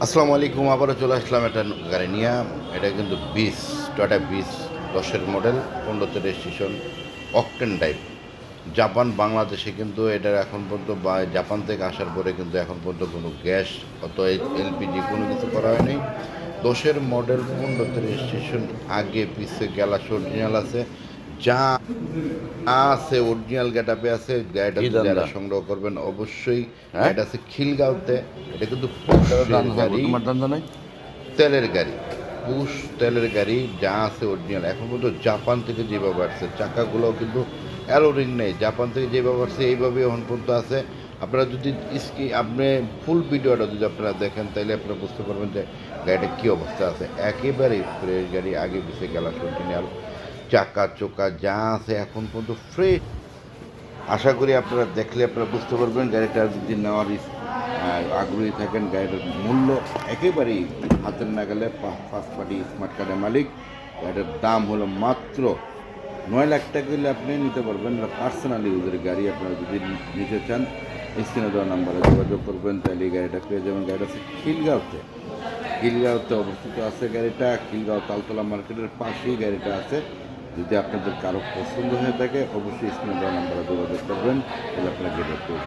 আসসালামু আলাইকুম। আবারও চলে আসলাম একটা গাড়ি নিয়ে। এটা কিন্তু টয়টা 10-এর মডেল, 15তে রেজিস্ট্রেশন, অকটেন টাইপ। জাপান বাংলাদেশে কিন্তু এটার এখন পর্যন্ত বা জাপান থেকে আসার পরে কিন্তু এখন পর্যন্ত কোনো গ্যাস অত এলপিজি কোনো কিছু করা হয়নি। 10-এর মডেল, 15তে রেজিস্ট্রেশন, আগে পিছে গ্যালাস অরিজিনাল আছে। যা আছে অরিজিনাল গেটআপে আছে। গাড়িটা কি যদি দান্দা? যারা সংগ্রহ করবেন অবশ্যই। হ্যাঁ, গাড়িটা আছে খিলগাঁওতে। এটা কিন্তু কারো পুশের দান্দা থাকবো, গাড়ি, তোমার দান্দা নাই? তেলের গাড়ি, পুশ তেলের গাড়ি। যা আছে অরিজিনাল। এখন পর্যন্ত জাপান থেকে যেভাবে আসছে চাকাগুলোও কিন্তু অ্যালো রিং নেই, জাপান থেকে যেভাবে আসছে এইভাবেই এখন পর্যন্ত আছে। আপনারা যদি আপনি ফুল ভিডিওটা যদি আপনারা দেখেন তাহলে আপনারা বুঝতে পারবেন যে গাড়িটা কী অবস্থা আছে। একেবারেই ফ্রেশ গাড়ি, আগে পিছিয়ে গেলা অরিজিনাল, চাকা চোকা যা আছে এখন পর্যন্ত ফ্রেশ। আশা করি আপনারা দেখলে আপনারা বুঝতে পারবেন গাড়িটা যদি নেওয়ার আগ্রহী থাকেন। গাড়িটার মূল্য একেবারেই হাতের নাগালে। ফার্স্ট পার্টি স্মার্ট কার্ডের মালিক। গাড়িটার দাম হলো মাত্র 9 লাখ টাকা হলে আপনি নিতে পারবেন। পার্সোনাল ইউজের গাড়ি। আপনারা যদি নিতে চান স্ক্রিনে দেওয়া নাম্বারে যোগাযোগ করবেন, তাহলে এই গাড়িটা পেয়ে যাবেন। গাড়িটা আছে খিলগাঁওতে। খিলগাঁওতে অবস্থিত আছে গাড়িটা। খিলগাঁও তালতলা মার্কেটের পাশেই গাড়িটা আছে। যদি আপনাদের কারো পছন্দ হয়ে থাকে অবশ্যই স্ক্রিনে দেওয়া নাম্বারে যোগাযোগ করবেন, তাহলে আপনারা গাড়িটা পেয়ে